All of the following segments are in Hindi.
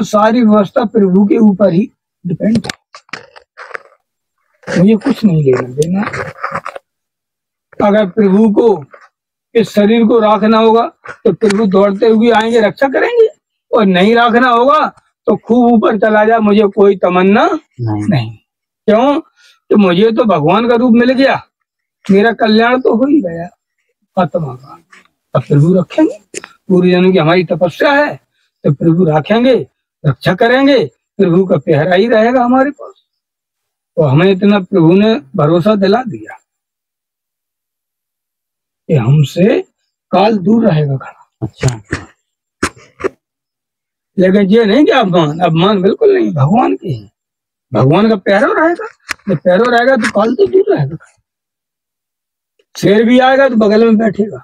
सारी व्यवस्था प्रभु के ऊपर ही डिपेंड है, मुझे कुछ नहीं लेना देना। अगर प्रभु को इस शरीर को रखना होगा तो प्रभु दौड़ते हुए आएंगे, रक्षा करेंगे, और नहीं रखना होगा तो खूब ऊपर चला जा, मुझे कोई तमन्ना नहीं। क्यों? तो मुझे तो भगवान का रूप मिल गया, मेरा कल्याण तो हो ही गया आत्मा का। अब प्रभु रखेंगे, पूरी जन्म की हमारी तपस्या है तो प्रभु रखेंगे, रक्षा करेंगे, प्रभु का पहरा ही रहेगा हमारे पास। तो हमें इतना प्रभु ने भरोसा दिला दिया कि हमसे काल दूर रहेगा खड़ा। अच्छा, लेकिन ये नहीं कि अपमान बिल्कुल नहीं, भगवान के हैं, भगवान का पैरो रहेगा, जब पैरो रहेगा तो काल तो दूर रहेगा। शेर भी आएगा तो बगल में बैठेगा,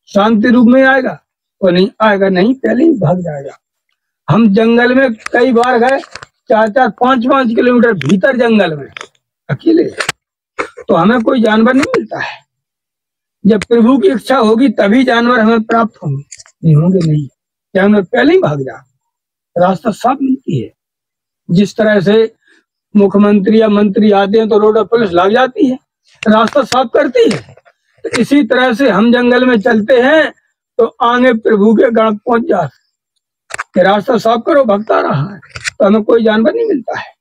शांति रूप में आएगा, और नहीं आएगा नहीं पहले ही भाग जाएगा। हम जंगल में कई बार गए, 4-4, 5-5 किलोमीटर भीतर जंगल में अकेले, तो हमें कोई जानवर नहीं मिलता है। जब प्रभु की इच्छा होगी तभी जानवर हमें प्राप्त होंगे, नहीं होंगे नहीं, जानवर पहले ही भाग जा, रास्ता साफ मिलती है। जिस तरह से मुख्यमंत्री या मंत्री आते हैं तो रोड पर पुलिस लग जाती है, रास्ता साफ करती है, तो इसी तरह से हम जंगल में चलते हैं तो आगे प्रभु के गण पहुंच जाते, रास्ता साफ करो, भगता रहा है तो हमें कोई जानवर नहीं मिलता है।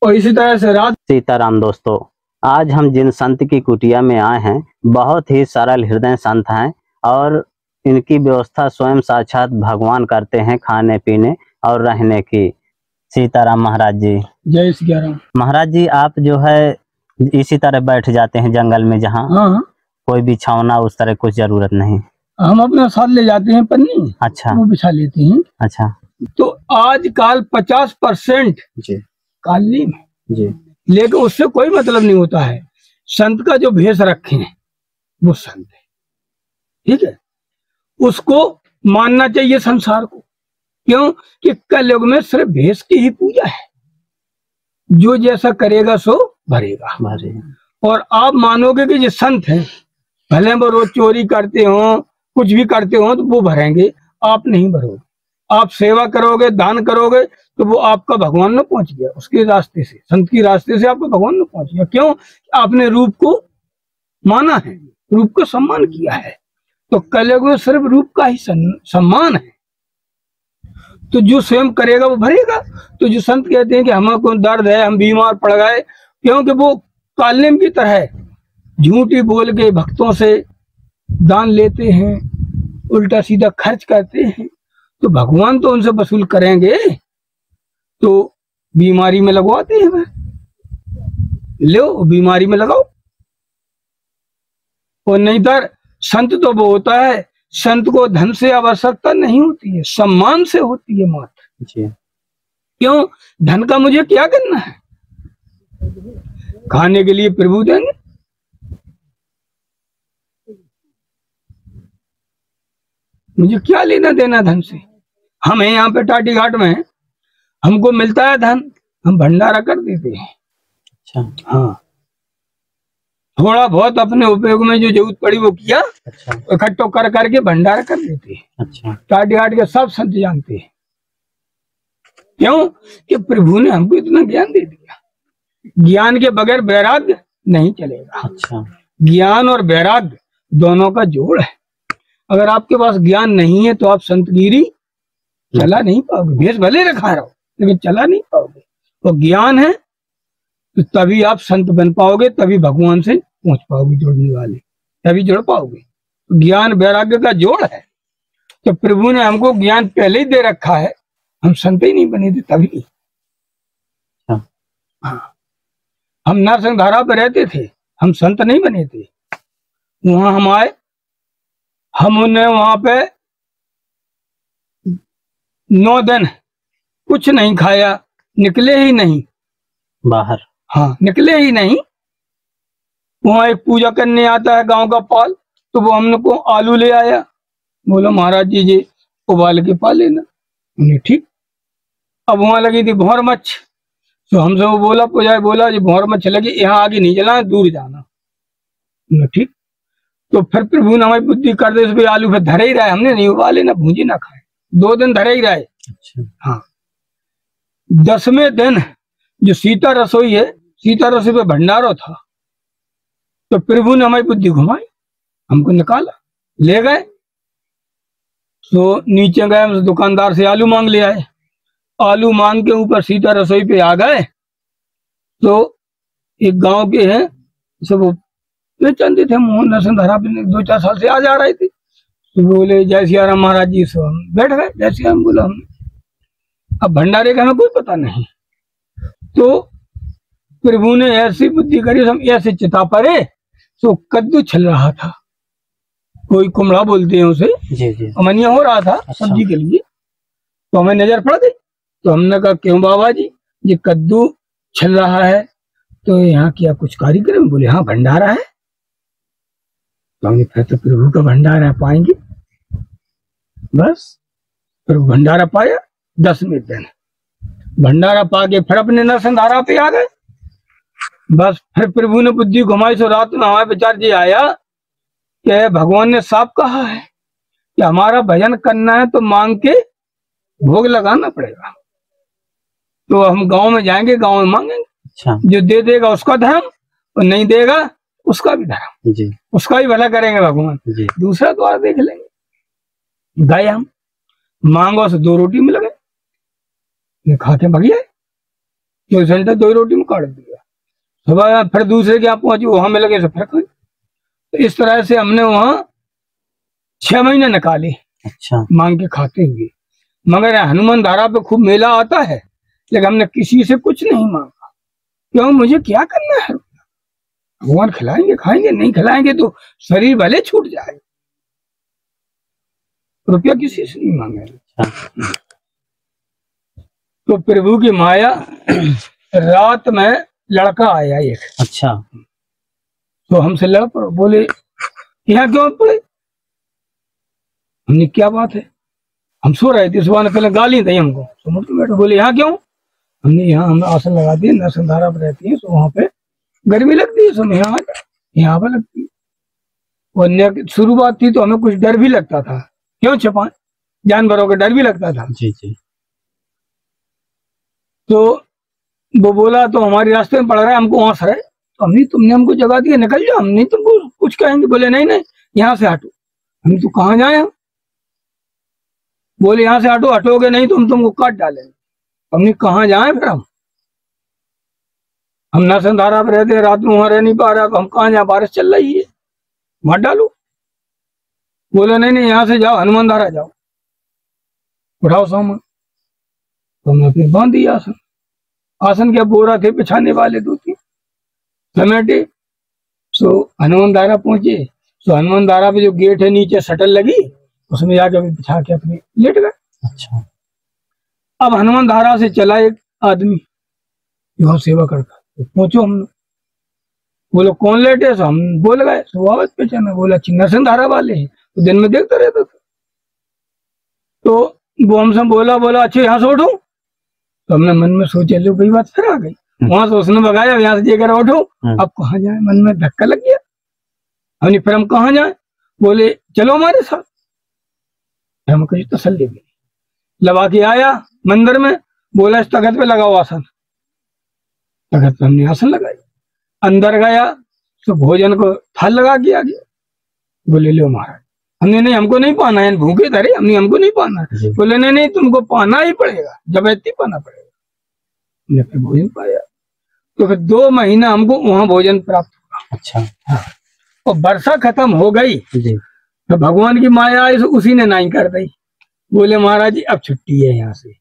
और इसी तरह से रात। सीताराम दोस्तों, आज हम जिन संत की कुटिया में आए हैं, बहुत ही सरल हृदय संत हैं और इनकी व्यवस्था स्वयं साक्षात भगवान करते हैं, खाने पीने और रहने की। सीताराम महाराज जी। जय सीताराम महाराज जी। आप जो है इसी तरह बैठ जाते हैं जंगल में, जहाँ कोई बिछौना उस तरह कुछ जरूरत नहीं? हम अपने साथ ले जाते हैं पन्नी, अच्छा, वो बिछा लेते हैं। अच्छा, तो आजकल 50% कालीन जी, लेकिन उससे कोई मतलब नहीं होता है। संत का जो भेष रखे हैं वो संत है, ठीक है, उसको मानना चाहिए संसार को। क्यों कि कलयुग में सिर्फ भेष की ही पूजा है, जो जैसा करेगा सो भरेगा। और आप मानोगे कि ये संत हैं, भले वो रोज चोरी करते हो, कुछ भी करते हो, तो वो भरेंगे, आप नहीं भरोगे। आप सेवा करोगे, दान करोगे, तो वो आपका भगवान में पहुंच गया, उसके रास्ते से, संत की रास्ते से आपका भगवान में पहुंच गया। क्यों? आपने रूप को माना है, रूप को सम्मान किया है। तो कलयुग में सिर्फ रूप का ही सम्मान है, तो जो स्वयं करेगा वो भरेगा। तो जो संत कहते हैं कि हमको दर्द है, हम बीमार पड़ गए, क्योंकि वो कालिम की तरह झूठी बोल के भक्तों से दान लेते हैं, उल्टा सीधा खर्च करते हैं, तो भगवान तो उनसे वसूल करेंगे, तो बीमारी में लगवाते हैं, वह लो बीमारी में लगाओ। और नहीं तो संत तो वो होता है, संत को धन से आवश्यकता नहीं होती है, सम्मान से होती है मात्र जी। क्यों? धन का मुझे क्या करना है, खाने के लिए प्रभु देंगे, मुझे क्या लेना देना धन से। हम हैं यहाँ पे टाटी घाट में, हमको मिलता है धन, हम भंडारा कर देते हैं। अच्छा, हाँ, थोड़ा बहुत अपने उपयोग में जो जरूरत पड़ी वो किया, अच्छा, इकट्ठो कर करके भंडारा कर देते हैं। अच्छा, टाटी घाट के सब संत जानते हैं। क्यों कि प्रभु ने हमको इतना ज्ञान दे दिया, ज्ञान के बगैर वैराग्य नहीं चलेगा। अच्छा, ज्ञान और वैराग्य दोनों का जोड़ है। अगर आपके पास ज्ञान नहीं है तो आप संतगिरी चला नहीं पाओगे, भेष भले रखा रहो लेकिन चला नहीं पाओगे। तो ज्ञान है तो तभी आप संत बन पाओगे, तभी भगवान से पहुंच पाओगे, जोड़ने वाले तभी जुड़ पाओगे। तो ज्ञान वैराग्य का जोड़ है। तो प्रभु ने हमको ज्ञान पहले ही दे रखा है, हम संत ही नहीं बने थे तभी। हाँ, हम नरसिंहधारा पे रहते थे, हम संत नहीं बने थे। वहां हम आए, हमने वहां पे 9 दिन कुछ नहीं खाया, निकले ही नहीं बाहर। हाँ, निकले ही नहीं। वहां एक पूजा करने आता है गांव का पाल, तो वो हमने को आलू ले आया, बोला महाराज जी ये उबाल के पा लेना। उन्हें ठीक। अब वहां लगी थी भौर मच्छ, तो हमसे वो बोला, पुजारी बोला जी भौर मच्छ लगी, यहाँ आगे नहीं चलाना, दूर जाना। ठीक। तो फिर प्रभु ने हमारी बुद्धि कर दे, आलू फिर धरे ही रहे, हमने नहीं उबाले ना भूंजी ना खाए, 2 दिन धरे ही रहे, अच्छा। हाँ, 10वें दिन जो सीता रसोई है, सीता रसोई पे भंडारो था, तो प्रभु ने हमारी बुद्धि घुमाई, हमको निकाला, ले गए। तो नीचे गए, हम दुकानदार से आलू मांग ले आए। आलू मांग के ऊपर सीता रसोई पे आ गए, तो एक गांव के हैं, सब बेचंदे थे, मोहन नरसिंह पे 2-4 साल से आ जा रहे थे। तो बोले जय सिया राम महाराज जी। सो हम बैठ गए, जय सिया राम बोला हमने। अब भंडारे का हमें कोई पता नहीं, तो प्रभु ने ऐसी बुद्धि करी, हम ऐसे चिता परे, तो कद्दू छल रहा था, कोई कुमड़ा बोलते हैं उसे, जी जी। अमनिया हो रहा था सब्जी के लिए। तो हमें नजर पड़ गई, तो हमने कहा क्यों बाबा जी, ये कद्दू छल रहा है, तो यहाँ क्या कुछ कार्यक्रम? बोले हाँ, भंडारा है। तो हमने फिर तो प्रभु का भंडारा पाएंगे। बस प्रभु भंडारा पाया। 10वें दिन भंडारा पाके फिर अपने नरसिंहधारा पे आ गए। बस फिर प्रभु ने बुद्धि घुमाई, सो रात में हमारे विचार जी आया कि भगवान ने साफ कहा है कि हमारा भजन करना है तो मांग के भोग लगाना पड़ेगा। तो हम गांव में जाएंगे, गांव में मांगेंगे। अच्छा। जो दे देगा उसका धर्म, और नहीं देगा उसका भी धर्म जी। उसका भी भला करेंगे भगवान जी। दूसरा द्वार देख लेंगे। गए हम, मांगो से 2 रोटी मिल गए, खा के भगिया, 2 घंटे 2 रोटी में काट दिया। सुबह फिर दूसरे के यहाँ पहुंची, वहां मिल गए, फिर खाए। तो इस तरह से हमने वहां 6 महीने निकाले। अच्छा। मांग के खाते हुए। मगर हनुमान धारा पे खूब मेला आता है, लेकिन हमने किसी से कुछ नहीं मांगा। क्यों? मुझे क्या करना है? भगवान खिलाएंगे खाएंगे, नहीं खिलाएंगे तो शरीर भले छूट जाए। रुपया किसी से नहीं मांगे। तो प्रभु की माया, रात में लड़का आया एक। अच्छा। तो हमसे लड़ पड़ो, बोले यहाँ क्यों पड़े? हमने क्या बात है? हम सो रहे थे, सुबह ने पहले गाली दी हमको, समझ के बैठे। बोले यहाँ क्यों? हमने यहाँ हम आसन लगा दिए, नरसिंहधारा पर रहती है, तो वहां पे गर्मी लगती है, सब यहाँ पर लगती है। और शुरुआत थी तो हमें कुछ डर भी लगता था, क्यों छिपाएं, जानवरों का डर भी लगता था। जी जी। तो वो बोला तो हमारे रास्ते में पड़ रहा है, हमको वहां से, तो तुमने हमको जगा दिया, निकल जाओ, हम नहीं तुमको कुछ कहेंगे। बोले नहीं नहीं, यहाँ से हटो। हम तो कहाँ जाए हम? बोले यहाँ से हटो, हटोगे नहीं तो हम तुमको काट डालेंगे। हमने कहाँ जाए फिर? हम नरसिंहधारा पे रहते, रात में वहां रह नहीं पा रहा, हम कहाँ जाए? बारिश चल रही है, मार डालो। बोले नहीं नहीं, यहाँ से जाओ, हनुमान धारा जाओ, उठाओ सामान। तो हमने फिर बांध दिया आसन। आसन क्या बोरा थे बिछाने वाले 2-3 समेटे। सो हनुमान धारा पहुंचे। सो हनुमान धारा पे जो गेट है, नीचे शटल लगी, उसमें जाके बिछा के अपने लेट गए। अच्छा। अब हनुमान धारा से चला एक आदमी जो सेवा करता, तो पहुंचो हम। बोलो कौन लेटे? सो हम बोल गए, स्वागत पे चलना। बोला नरसिंहधारा वाले हैं, तो दिन में देखता रहता था। तो वो हमसे बोला अच्छा यहाँ से उठो। तो हमने मन में सोचा, लो वही बात फिर आ गई। वहां से उसने भगाया, यहाँ से जेकर उठो। अब कहाँ जाए? मन में धक्का लग गया। हमने फिर हम कहाँ जाए? बोले चलो हमारे साथ। हम कहीं तसल्ली भी लगा के आया मंदिर में। बोला इस तख्त पे लगाओ आसन। तख्त पे हमने आसन लगाई, अंदर गया तो भोजन को थाल लगा के आ गया। बोले लो महाराज। हमने नहीं, हमको नहीं पाना है, भूखे धरे, हमको नहीं पाना है। बोले नहीं नहीं, तुमको पाना ही पड़ेगा, जबरदस्ती पाना पड़ेगा। हमने फिर भोजन पाया, तो फिर 2 महीना हमको वहां भोजन प्राप्त हुआ। अच्छा। हाँ। और वर्षा खत्म हो गई तो भगवान की माया उसी ने नहीं कर दी। बोले महाराज जी अब छुट्टी है यहाँ से।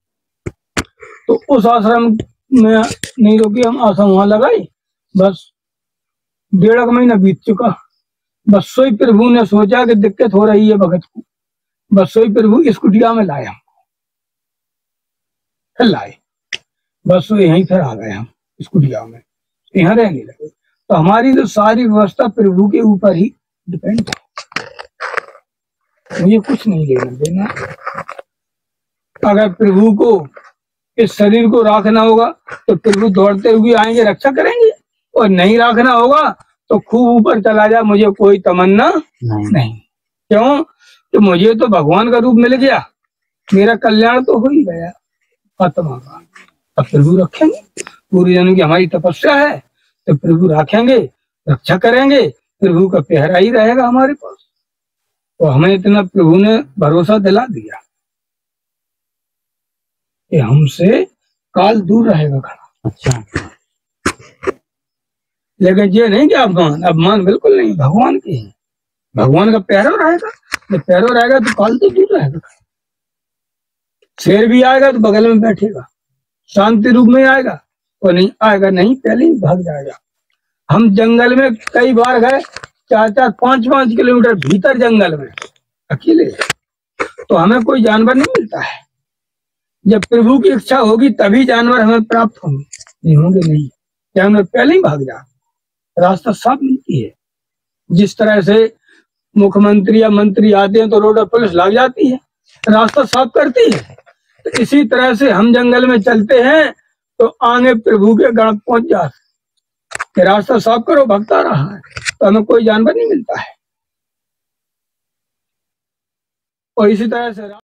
तो उस आश्रम में नहीं रुके, हम आश्रम वहां लगाई। बस 1.5 महीना बीत चुका। बस सोई प्रभु ने सोचा कि दिक्कत हो रही है भगत को, बस सोई प्रभु इस कुटिया में लाए हमको, फिर लाए। बस वो यहीं फिर आ गए हम इस कुटिया में, यहाँ रहने लगे। तो हमारी तो सारी व्यवस्था प्रभु के ऊपर ही डिपेंड है, मुझे कुछ नहीं लेना देना। अगर प्रभु को इस शरीर को रखना होगा तो प्रभु दौड़ते हुए आएंगे, रक्षा करेंगे, और नहीं रखना होगा तो खूब ऊपर चला जाए, मुझे कोई तमन्ना नहीं। क्यों? तो मुझे तो भगवान का रूप मिल गया, मेरा कल्याण तो हो ही गया आत्मा का। अब प्रभु रखेंगे, पूरी जन्म की हमारी तपस्या है, तो प्रभु रखेंगे, रक्षा करेंगे, प्रभु का पहरा ही रहेगा हमारे पास। तो हमें इतना प्रभु ने भरोसा दिला दिया कि हमसे काल दूर रहेगा खड़ा। अच्छा, लेकिन ये नहीं कि अपमान बिल्कुल नहीं, भगवान के हैं, भगवान का पैरों रहेगा। जब पैरों रहेगा तो काल तो दूर रहेगा। शेर भी आएगा तो बगल में बैठेगा, शांति रूप में आएगा, और नहीं आएगा नहीं, पहले ही भाग जाएगा। हम जंगल में कई बार गए, 4-4, 5-5 किलोमीटर भीतर जंगल में अकेले, तो हमें कोई जानवर नहीं मिलता है। जब प्रभु की इच्छा होगी तभी जानवर हमें प्राप्त होंगे, नहीं होंगे नहीं, जानवर पहले ही भाग जा, रास्ता साफ मिलती है। जिस तरह से मुख्यमंत्री या मंत्री आते हैं तो रोड पर पुलिस लग जाती है, रास्ता साफ करती है, तो इसी तरह से हम जंगल में चलते हैं तो आगे प्रभु के गण पहुंच जाते, रास्ता साफ करो, भगता रहा है, तो हमें कोई जानवर नहीं मिलता है। और इसी तरह से